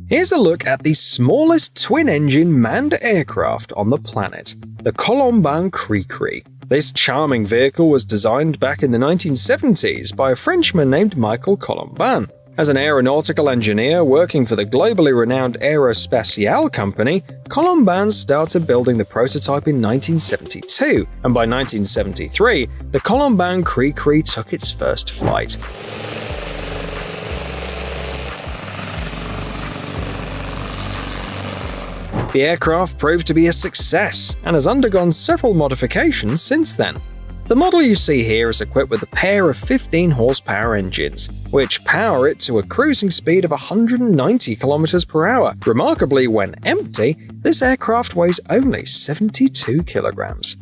Here's a look at the smallest twin-engine manned aircraft on the planet, the Colomban Cri-Cri. This charming vehicle was designed back in the 1970s by a Frenchman named Michael Colomban. As an aeronautical engineer working for the globally renowned Aerospatiale company, Colomban started building the prototype in 1972, and by 1973, the Colomban Cri-Cri took its first flight. The aircraft proved to be a success and has undergone several modifications since then. The model you see here is equipped with a pair of 15-horsepower engines, which power it to a cruising speed of 190 km per hour. Remarkably, when empty, this aircraft weighs only 72 kilograms.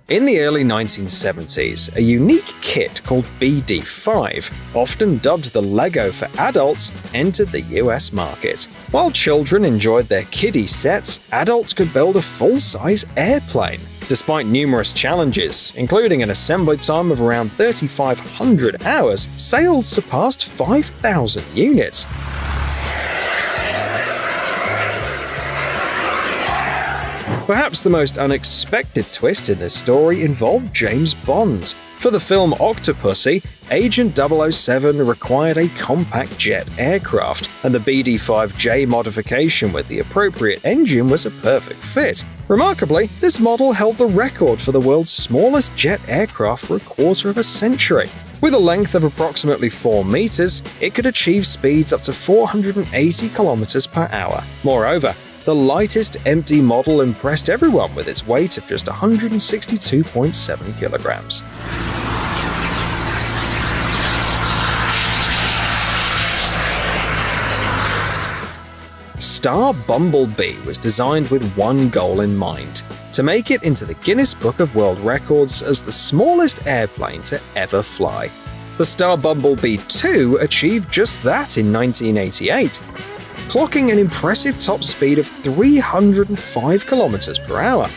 In the early 1970s, a unique kit called BD5, often dubbed the Lego for adults, entered the US market. While children enjoyed their kiddie sets, adults could build a full-size airplane. Despite numerous challenges, including an assembly time of around 3,500 hours, sales surpassed 5,000 units. Perhaps the most unexpected twist in this story involved James Bond. For the film Octopussy, Agent 007 required a compact jet aircraft, and the BD-5J modification with the appropriate engine was a perfect fit. Remarkably, this model held the record for the world's smallest jet aircraft for a quarter of a century. With a length of approximately 4 meters, it could achieve speeds up to 480 kilometers per hour. Moreover, the lightest empty model impressed everyone with its weight of just 162.7 kilograms. Starr Bumble Bee was designed with one goal in mind: to make it into the Guinness Book of World Records as the smallest airplane to ever fly. The Starr Bumble Bee 2 achieved just that in 1988. Clocking an impressive top speed of 305 km per hour.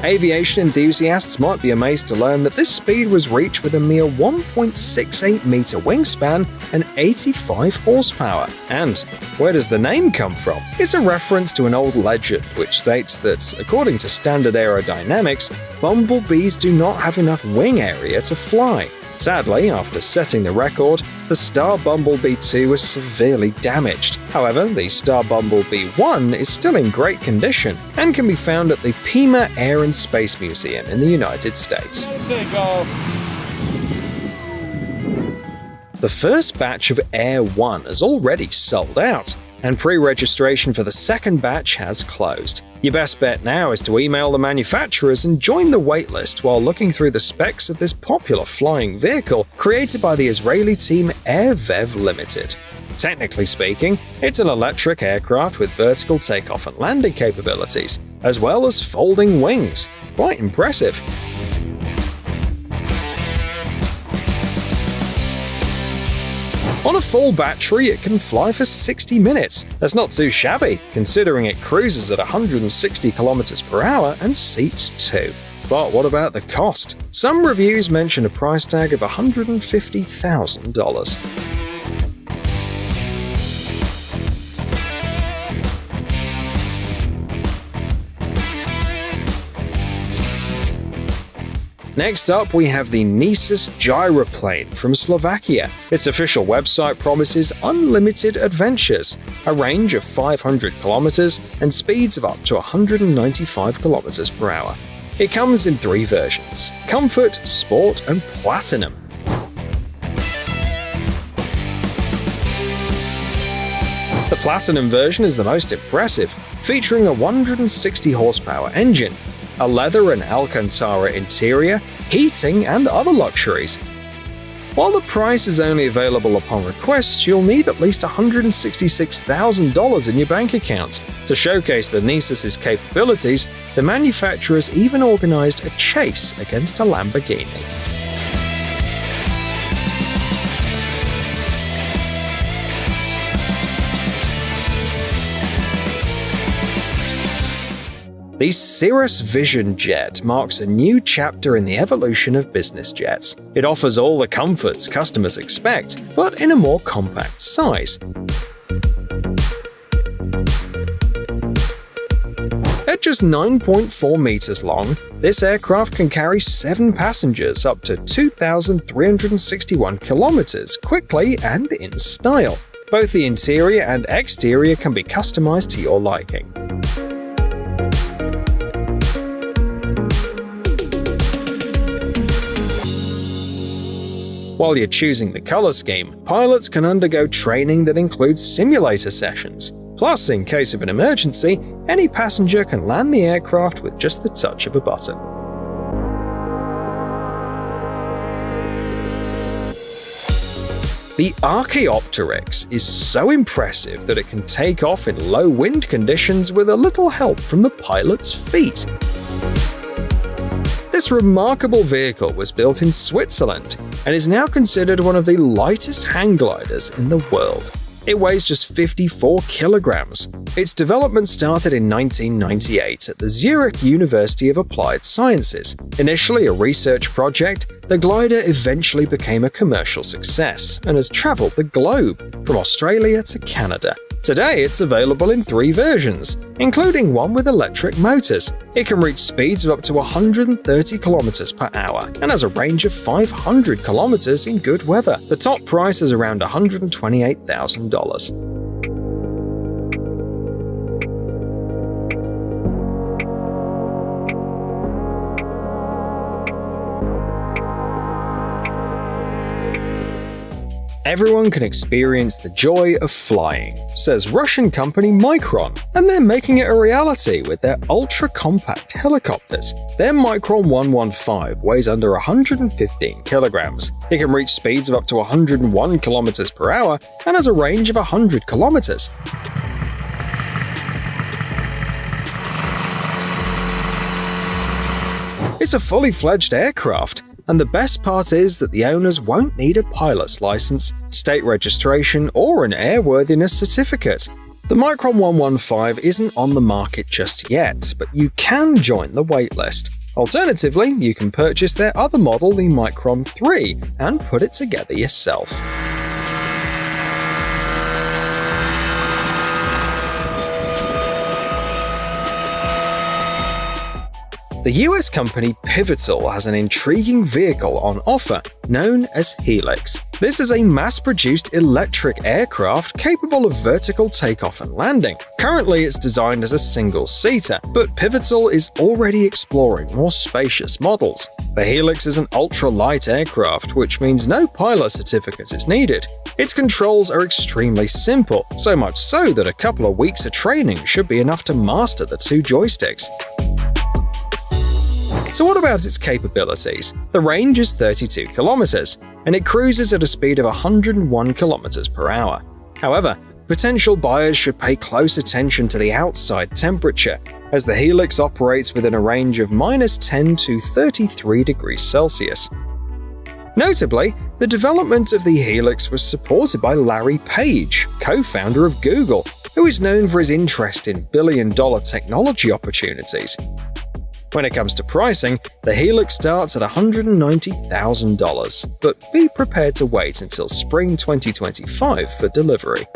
Aviation enthusiasts might be amazed to learn that this speed was reached with a mere 1.68 meter wingspan and 85 horsepower. And where does the name come from? It's a reference to an old legend which states that, according to standard aerodynamics, bumblebees do not have enough wing area to fly. Sadly, after setting the record, the Starr Bumble Bee 2 was severely damaged. However, the Starr Bumble Bee 1 is still in great condition and can be found at the Pima Air and Space Museum in the United States. The first batch of Air 1 has already sold out, and pre-registration for the second batch has closed. Your best bet now is to email the manufacturers and join the waitlist while looking through the specs of this popular flying vehicle created by the Israeli team AirVev Limited. Technically speaking, it's an electric aircraft with vertical takeoff and landing capabilities, as well as folding wings. Quite impressive. On a full battery, it can fly for 60 minutes. That's not too shabby, considering it cruises at 160 km per hour and seats 2. But what about the cost? Some reviews mention a price tag of $150,000. Next up, we have the Nisus gyroplane from Slovakia. Its official website promises unlimited adventures, a range of 500 kilometers, and speeds of up to 195 kilometers per hour. It comes in 3 versions: Comfort, Sport, and Platinum. The Platinum version is the most impressive, featuring a 160 horsepower engine, a leather and Alcantara interior, heating, and other luxuries. While the price is only available upon request, you'll need at least $166,000 in your bank account. To showcase the Nisus's capabilities, the manufacturers even organized a chase against a Lamborghini. The Cirrus Vision Jet marks a new chapter in the evolution of business jets. It offers all the comforts customers expect, but in a more compact size. At just 9.4 meters long, this aircraft can carry 7 passengers up to 2,361 kilometers quickly and in style. Both the interior and exterior can be customized to your liking. While you're choosing the color scheme, pilots can undergo training that includes simulator sessions. Plus, in case of an emergency, any passenger can land the aircraft with just the touch of a button. The Archaeopteryx is so impressive that it can take off in low wind conditions with a little help from the pilot's feet. This remarkable vehicle was built in Switzerland and is now considered one of the lightest hang gliders in the world. It weighs just 54 kilograms. Its development started in 1998 at the Zurich University of Applied Sciences. Initially a research project, the glider eventually became a commercial success and has traveled the globe, from Australia to Canada. Today it's available in 3 versions, including one with electric motors. It can reach speeds of up to 130 km per hour and has a range of 500 km in good weather. The top price is around $128,000. Everyone can experience the joy of flying, says Russian company Micron, and they're making it a reality with their ultra-compact helicopters. Their Micron 115 weighs under 115 kilograms. It can reach speeds of up to 101 kilometers per hour and has a range of 100 kilometers. It's a fully fledged aircraft. And the best part is that the owners won't need a pilot's license, state registration, or an airworthiness certificate. The Micron 115 isn't on the market just yet, but you can join the waitlist. Alternatively, you can purchase their other model, the Micron 3, and put it together yourself. The US company Pivotal has an intriguing vehicle on offer, known as Helix. This is a mass-produced electric aircraft capable of vertical takeoff and landing. Currently it's designed as a single-seater, but Pivotal is already exploring more spacious models. The Helix is an ultra-light aircraft, which means no pilot certificate is needed. Its controls are extremely simple, so much so that a couple of weeks of training should be enough to master the 2 joysticks. So what about its capabilities? The range is 32 kilometers, and it cruises at a speed of 101 kilometers per hour. However, potential buyers should pay close attention to the outside temperature, as the Helix operates within a range of -10 to 33 degrees Celsius. Notably, the development of the Helix was supported by Larry Page, co-founder of Google, who is known for his interest in billion-dollar technology opportunities. When it comes to pricing, the Helix starts at $190,000, but be prepared to wait until spring 2025 for delivery.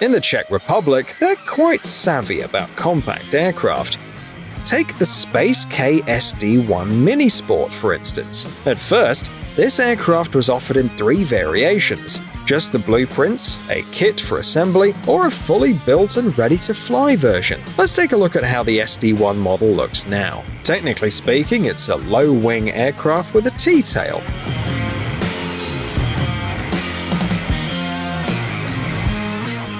In the Czech Republic, they're quite savvy about compact aircraft. Take the Space KSD-1 Minisport, for instance. At first, this aircraft was offered in 3 variations: just the blueprints, a kit for assembly, or a fully built and ready-to-fly version. Let's take a look at how the SD-1 model looks now. Technically speaking, it's a low-wing aircraft with a T-tail.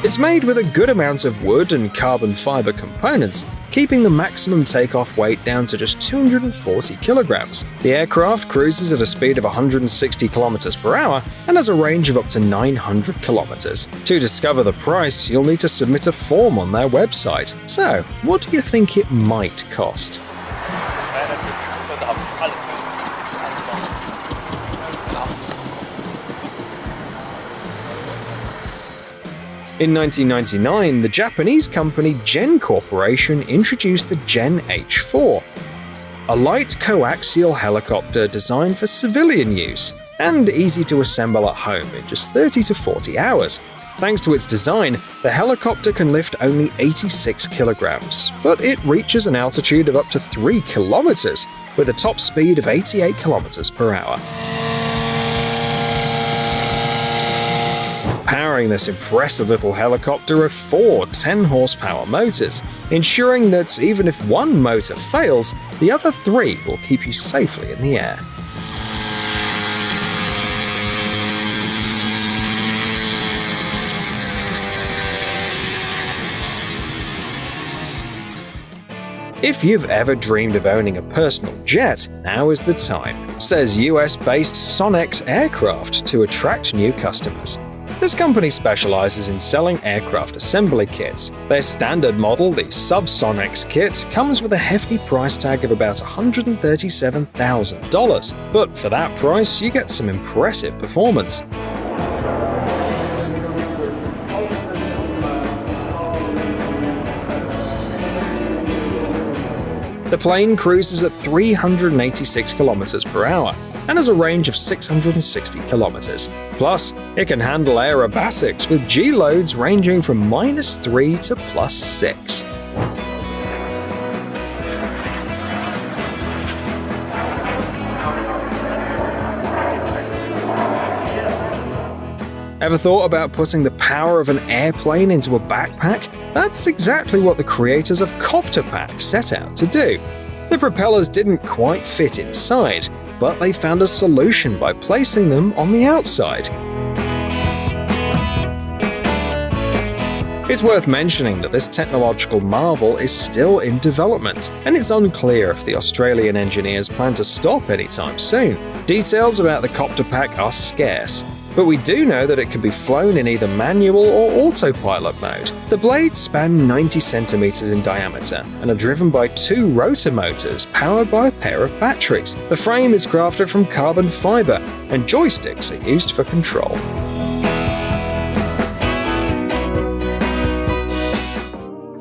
It's made with a good amount of wood and carbon fiber components, keeping the maximum takeoff weight down to just 240 kilograms. The aircraft cruises at a speed of 160 kilometers per hour and has a range of up to 900 kilometers. To discover the price, you'll need to submit a form on their website. So, what do you think it might cost? In 1999, the Japanese company Gen Corporation introduced the Gen H-4, a light coaxial helicopter designed for civilian use and easy to assemble at home in just 30 to 40 hours. Thanks to its design, the helicopter can lift only 86 kilograms, but it reaches an altitude of up to 3 kilometers with a top speed of 88 kilometers per hour. Powering this impressive little helicopter are 4 10-horsepower motors, ensuring that even if one motor fails, the other 3 will keep you safely in the air. If you've ever dreamed of owning a personal jet, now is the time, says US-based Subsonex Aircraft to attract new customers. This company specializes in selling aircraft assembly kits. Their standard model, the Subsonex kit, comes with a hefty price tag of about $137,000. But for that price, you get some impressive performance. The plane cruises at 386 kilometers per hour and has a range of 660 kilometers. Plus, it can handle aerobatics with G-loads ranging from -3 to +6. Ever thought about putting the power of an airplane into a backpack? That's exactly what the creators of CopterPack set out to do. The propellers didn't quite fit inside, but they found a solution by placing them on the outside. It's worth mentioning that this technological marvel is still in development, and it's unclear if the Australian engineers plan to stop anytime soon. Details about the CopterPack are scarce, but we do know that it can be flown in either manual or autopilot mode. The blades span 90 centimeters in diameter and are driven by 2 rotor motors powered by a pair of batteries. The frame is crafted from carbon fiber, and joysticks are used for control.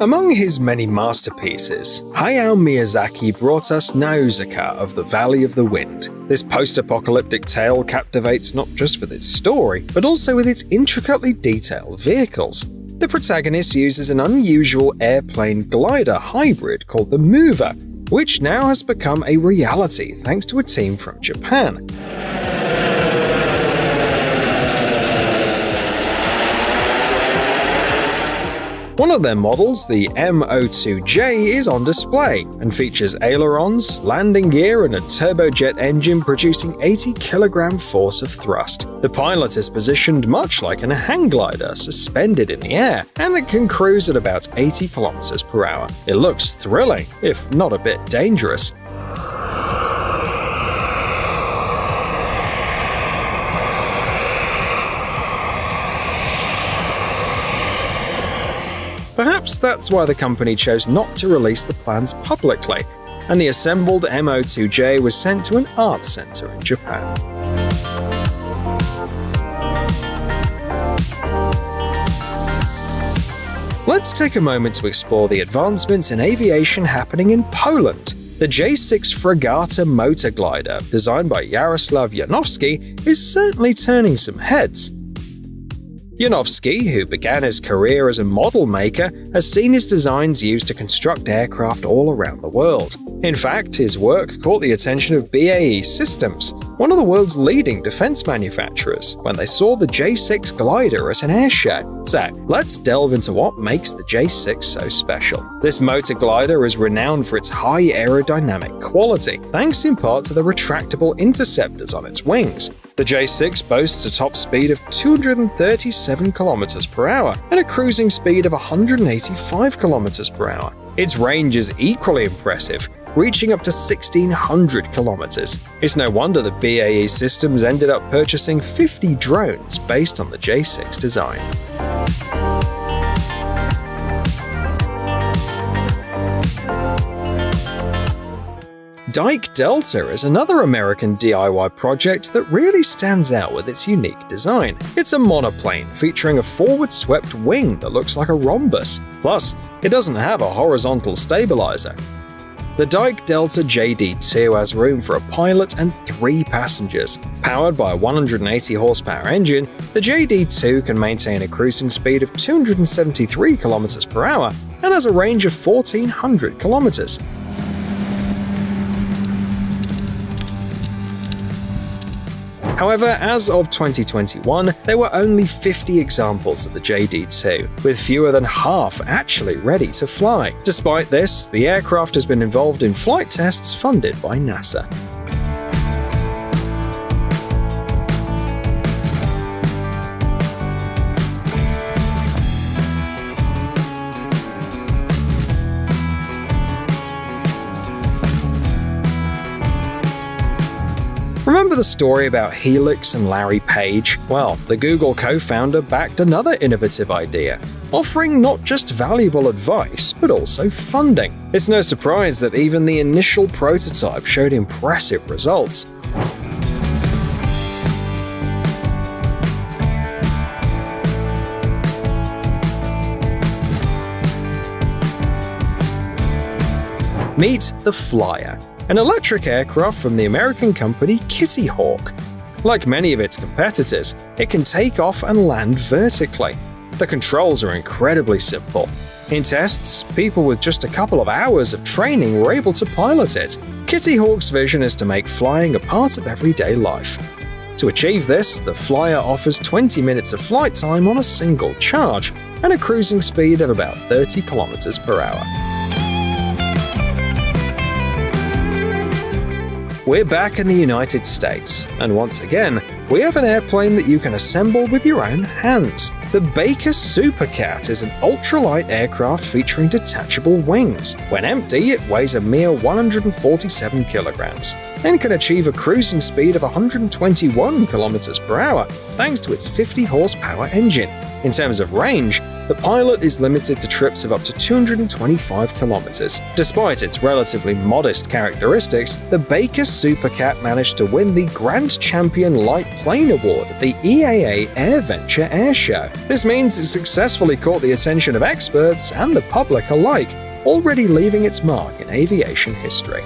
Among his many masterpieces, Hayao Miyazaki brought us Nausicaa of the Valley of the Wind. This post-apocalyptic tale captivates not just with its story, but also with its intricately detailed vehicles. The protagonist uses an unusual airplane glider hybrid called the Mover, which now has become a reality thanks to a team from Japan. One of their models, the M-02J, is on display and features ailerons, landing gear, and a turbojet engine producing 80-kilogram force of thrust. The pilot is positioned much like in a hang glider, suspended in the air, and it can cruise at about 80 kilometers per hour. It looks thrilling, if not a bit dangerous. Perhaps that's why the company chose not to release the plans publicly, and the assembled M-02J was sent to an art center in Japan. Let's take a moment to explore the advancements in aviation happening in Poland. The J6 Fregata motor glider, designed by Jaroslaw Janowski, is certainly turning some heads. Janowski, who began his career as a model maker, has seen his designs used to construct aircraft all around the world. In fact, his work caught the attention of BAE Systems, one of the world's leading defense manufacturers, when they saw the J6 glider at an air show. So, let's delve into what makes the J6 so special. This motor glider is renowned for its high aerodynamic quality, thanks in part to the retractable interceptors on its wings. The J6 boasts a top speed of 237 km per hour and a cruising speed of 185 km per hour. Its range is equally impressive, reaching up to 1,600 kilometers. It's no wonder that BAE Systems ended up purchasing 50 drones based on the J6 design. Dyke Delta is another American DIY project that really stands out with its unique design. It's a monoplane featuring a forward-swept wing that looks like a rhombus. Plus, it doesn't have a horizontal stabilizer. The Dyke Delta JD2 has room for a pilot and 3 passengers. Powered by a 180 horsepower engine, the JD2 can maintain a cruising speed of 273 km per hour and has a range of 1,400 kilometers. However, as of 2021, there were only 50 examples of the JD2, with fewer than half actually ready to fly. Despite this, the aircraft has been involved in flight tests funded by NASA. Remember the story about Helix and Larry Page? Well, the Google co-founder backed another innovative idea, offering not just valuable advice, but also funding. It's no surprise that even the initial prototype showed impressive results. Meet the Flyer, an electric aircraft from the American company Kitty Hawk. Like many of its competitors, it can take off and land vertically. The controls are incredibly simple. In tests, people with just a couple of hours of training were able to pilot it. Kitty Hawk's vision is to make flying a part of everyday life. To achieve this, the Flyer offers 20 minutes of flight time on a single charge and a cruising speed of about 30 km per hour. We're back in the United States, and once again, we have an airplane that you can assemble with your own hands. The Baker Supercat is an ultralight aircraft featuring detachable wings. When empty, it weighs a mere 147 kilograms and can achieve a cruising speed of 121 kilometers per hour thanks to its 50 horsepower engine. In terms of range, the Pilot is limited to trips of up to 225 kilometers. Despite its relatively modest characteristics, the Baker Supercat managed to win the Grand Champion Light Plane Award at the EAA AirVenture Air Show. This means it successfully caught the attention of experts and the public alike, already leaving its mark in aviation history.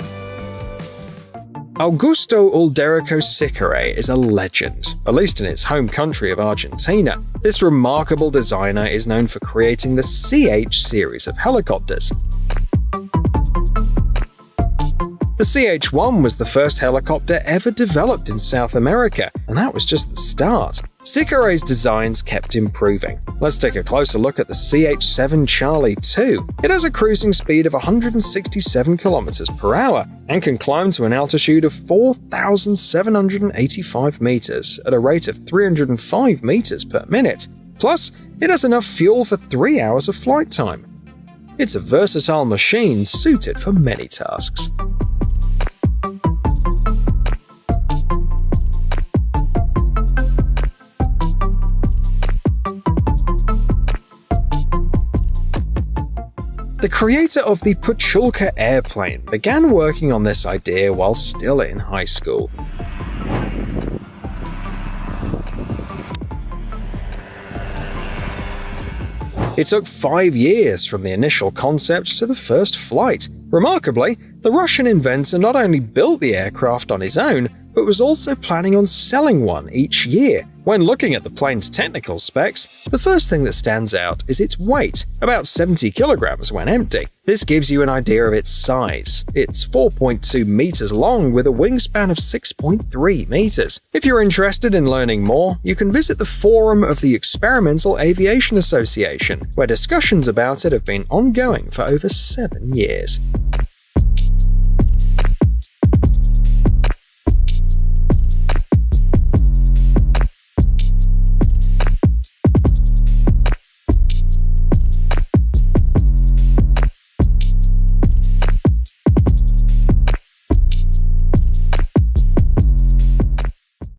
Augusto Ulderico Cri-Cri is a legend, at least in its home country of Argentina. This remarkable designer is known for creating the CH series of helicopters. The CH-1 was the first helicopter ever developed in South America, and that was just the start. Cri-Cri's designs kept improving. Let's take a closer look at the CH7 Charlie 2. It has a cruising speed of 167 km per hour and can climb to an altitude of 4,785 meters at a rate of 305 meters per minute. Plus, it has enough fuel for 3 hours of flight time. It's a versatile machine suited for many tasks. The creator of the Pchelka airplane began working on this idea while still in high school. It took 5 years from the initial concept to the first flight. Remarkably, the Russian inventor not only built the aircraft on his own, but was also planning on selling one each year. When looking at the plane's technical specs, the first thing that stands out is its weight, about 70 kilograms when empty. This gives you an idea of its size. It's 4.2 meters long with a wingspan of 6.3 meters. If you're interested in learning more, you can visit the forum of the Experimental Aviation Association, where discussions about it have been ongoing for over 7 years.